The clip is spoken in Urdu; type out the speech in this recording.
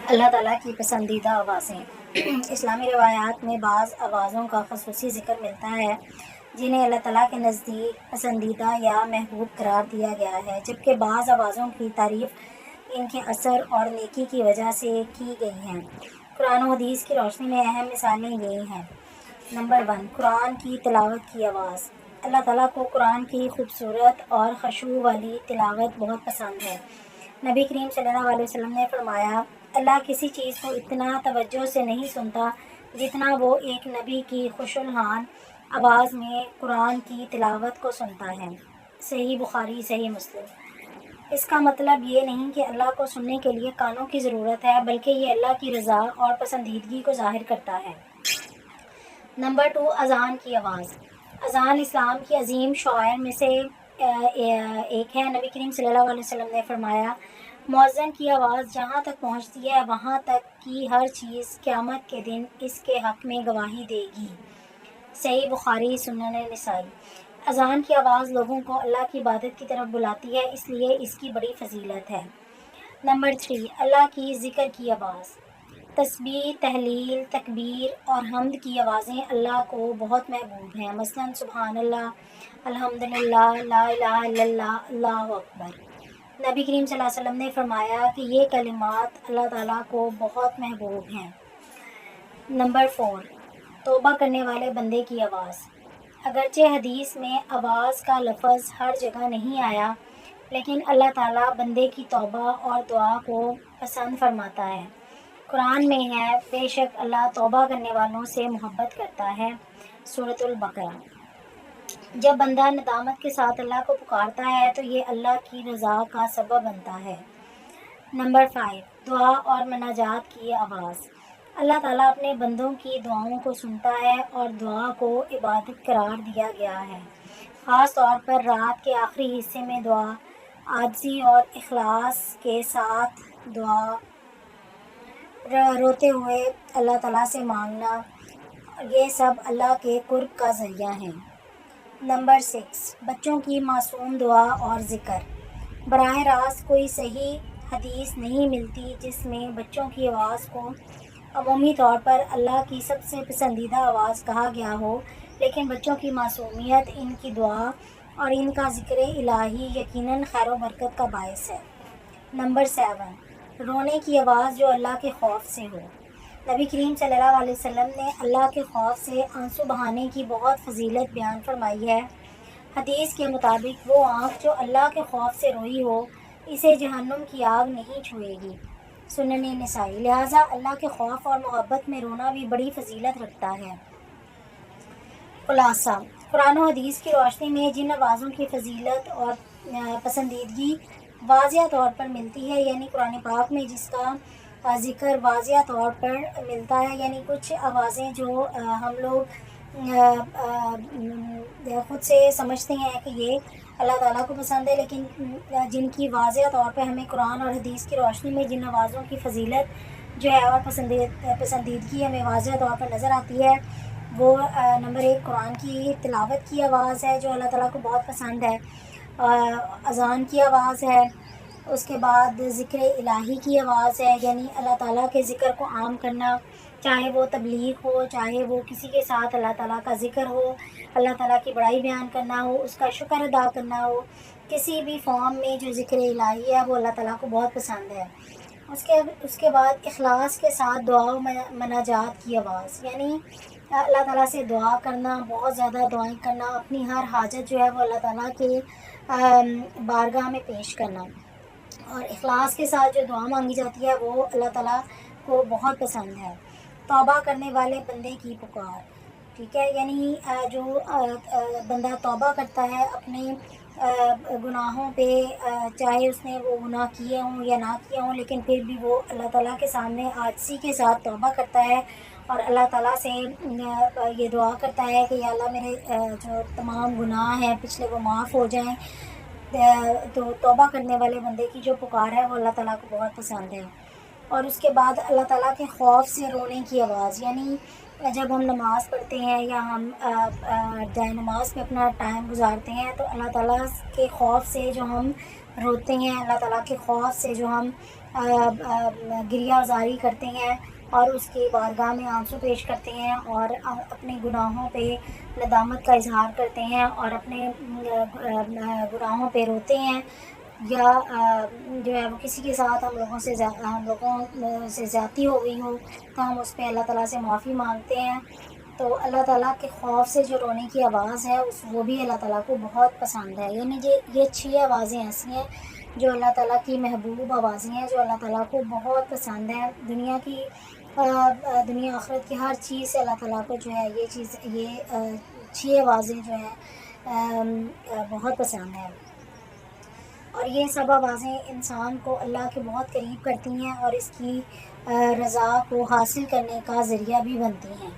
اللہ تعالیٰ کی پسندیدہ آوازیں۔ اسلامی روایات میں بعض آوازوں کا خصوصی ذکر ملتا ہے جنہیں اللہ تعالیٰ کے نزدیک پسندیدہ یا محبوب قرار دیا گیا ہے، جبکہ بعض آوازوں کی تعریف ان کے اثر اور نیکی کی وجہ سے کی گئی ہیں۔ قرآن و حدیث کی روشنی میں اہم مثالیں یہ ہیں۔ نمبر 1، قرآن کی تلاوت کی آواز۔ اللہ تعالیٰ کو قرآن کی خوبصورت اور خشوع والی تلاوت بہت پسند ہے۔ نبی کریم صلی اللہ علیہ وسلم نے فرمایا، اللہ کسی چیز کو اتنا توجہ سے نہیں سنتا جتنا وہ ایک نبی کی خوشالحان آواز میں قرآن کی تلاوت کو سنتا ہے۔ صحیح بخاری، صحیح مسلم۔ اس کا مطلب یہ نہیں کہ اللہ کو سننے کے لیے کانوں کی ضرورت ہے، بلکہ یہ اللہ کی رضا اور پسندیدگی کو ظاہر کرتا ہے۔ نمبر 2، اذان کی آواز۔ اذان اسلام کی عظیم شعائر میں سے ایک ہے۔ نبی کریم صلی اللہ علیہ وسلم نے فرمایا، مؤذن کی آواز جہاں تک پہنچتی ہے وہاں تک کی ہر چیز قیامت کے دن اس کے حق میں گواہی دے گی۔ صحیح بخاری، سنن نسائی۔ اذان کی آواز لوگوں کو اللہ کی عبادت کی طرف بلاتی ہے، اس لیے اس کی بڑی فضیلت ہے۔ نمبر 3، اللہ کی ذکر کی آواز۔ تسبیح، تحلیل، تکبیر اور حمد کی آوازیں اللہ کو بہت محبوب ہیں، مثلاً سبحان اللہ، الحمدللہ، لا الہ الا اللہ، اللہ اکبر۔ نبی کریم صلی اللہ علیہ وسلم نے فرمایا کہ یہ کلمات اللہ تعالیٰ کو بہت محبوب ہیں۔ نمبر 4، توبہ کرنے والے بندے کی آواز۔ اگرچہ حدیث میں آواز کا لفظ ہر جگہ نہیں آیا، لیکن اللہ تعالیٰ بندے کی توبہ اور دعا کو پسند فرماتا ہے۔ قرآن میں ہے، بے شک اللہ توبہ کرنے والوں سے محبت کرتا ہے، سورۃ البقرہ۔ جب بندہ ندامت کے ساتھ اللہ کو پکارتا ہے تو یہ اللہ کی رضا کا سبب بنتا ہے۔ نمبر 5، دعا اور مناجات کی آواز۔ اللہ تعالیٰ اپنے بندوں کی دعاؤں کو سنتا ہے اور دعا کو عبادت قرار دیا گیا ہے۔ خاص طور پر رات کے آخری حصے میں دعا، عاجزی اور اخلاص کے ساتھ دعا، روتے ہوئے اللہ تعالیٰ سے مانگنا، یہ سب اللہ کے قرب کا ذریعہ ہیں۔ نمبر 6، بچوں کی معصوم دعا اور ذکر۔ براہ راست کوئی صحیح حدیث نہیں ملتی جس میں بچوں کی آواز کو عمومی طور پر اللہ کی سب سے پسندیدہ آواز کہا گیا ہو، لیکن بچوں کی معصومیت، ان کی دعا اور ان کا ذکر الہی یقیناً خیر و برکت کا باعث ہے۔ نمبر 7، رونے کی آواز جو اللہ کے خوف سے ہو۔ نبی کریم صلی اللہ علیہ وسلم نے اللہ کے خوف سے آنسو بہانے کی بہت فضیلت بیان فرمائی ہے۔ حدیث کے مطابق وہ آنکھ جو اللہ کے خوف سے روئی ہو، اسے جہنم کی آگ نہیں چھوئے گی، سنن نسائی۔ لہٰذا اللہ کے خوف اور محبت میں رونا بھی بڑی فضیلت رکھتا ہے۔ خلاصہ، قرآن و حدیث کی روشنی میں جن آوازوں کی فضیلت اور پسندیدگی واضح طور پر ملتی ہے، یعنی قرآن پاک میں جس کا ذکر واضح طور پر ملتا ہے، یعنی کچھ آوازیں جو ہم لوگ خود سے سمجھتے ہیں کہ یہ اللہ تعالیٰ کو پسند ہے، لیکن جن کی واضح طور پہ ہمیں قرآن اور حدیث کی روشنی میں جن آوازوں کی فضیلت جو ہے اور پسندیدگی ہمیں واضح طور پر نظر آتی ہے، وہ نمبر 1 قرآن کی تلاوت کی آواز ہے جو اللہ تعالیٰ کو بہت پسند ہے، اذان کی آواز ہے، اس کے بعد ذکر الہی کی آواز ہے، یعنی اللہ تعالیٰ کے ذکر کو عام کرنا، چاہے وہ تبلیغ ہو، چاہے وہ کسی کے ساتھ اللہ تعالیٰ کا ذکر ہو، اللہ تعالیٰ کی بڑائی بیان کرنا ہو، اس کا شکر ادا کرنا ہو، کسی بھی فارم میں جو ذکر الہی ہے وہ اللہ تعالیٰ کو بہت پسند ہے۔ اس کے بعد اخلاص کے ساتھ دعا و مناجات کی آواز، یعنی اللہ تعالیٰ سے دعا کرنا، بہت زیادہ دعائیں کرنا، اپنی ہر حاجت جو ہے وہ اللہ تعالیٰ کے بارگاہ میں پیش کرنا، اور اخلاص کے ساتھ جو دعا مانگی جاتی ہے وہ اللہ تعالیٰ کو بہت پسند ہے۔ توبہ کرنے والے بندے کی پکار، ٹھیک ہے، یعنی جو بندہ توبہ کرتا ہے اپنے گناہوں پہ، چاہے اس نے وہ گناہ کیے ہوں یا نہ کیے ہوں، لیکن پھر بھی وہ اللہ تعالیٰ کے سامنے عاجزی کے ساتھ توبہ کرتا ہے اور اللہ تعالیٰ سے یہ دعا کرتا ہے کہ یا اللہ میرے جو تمام گناہ ہیں پچھلے وہ معاف ہو جائیں، تو توبہ کرنے والے بندے کی جو پکار ہے وہ اللہ تعالیٰ کو بہت پسند ہے۔ اور اس کے بعد اللہ تعالیٰ کے خوف سے رونے کی آواز، یعنی جب ہم نماز پڑھتے ہیں یا ہم جائے نماز پہ اپنا ٹائم گزارتے ہیں تو اللہ تعالیٰ کے خوف سے جو ہم روتے ہیں، اللہ تعالیٰ کے خوف سے جو ہم گریہ زاری کرتے ہیں اور اس کی بارگاہ میں آنسو پیش کرتے ہیں اور اپنے گناہوں پہ ندامت کا اظہار کرتے ہیں اور اپنے گناہوں پہ روتے ہیں، یا جو ہے وہ کسی کے ساتھ ہم لوگوں سے زیادتی ہو گئی ہو تو ہم اس پہ اللہ تعالیٰ سے معافی مانگتے ہیں. تو اللہ تعالیٰ کے خوف سے جو رونے کی آواز ہے وہ بھی اللہ تعالیٰ کو بہت پسند ہے. یعنی یہ 6 آوازیں ایسی ہیں جو اللہ تعالیٰ کی محبوب آوازیں ہیں، جو اللہ تعالیٰ کو بہت پسند ہے. دنیا آخرت کی ہر چیز سے اللہ تعالیٰ کو جو ہے یہ 6 آوازیں جو ہیں بہت پسند ہیں. اور یہ سب آوازیں انسان کو اللہ کے بہت قریب کرتی ہیں اور اس کی رضا کو حاصل کرنے کا ذریعہ بھی بنتی ہیں.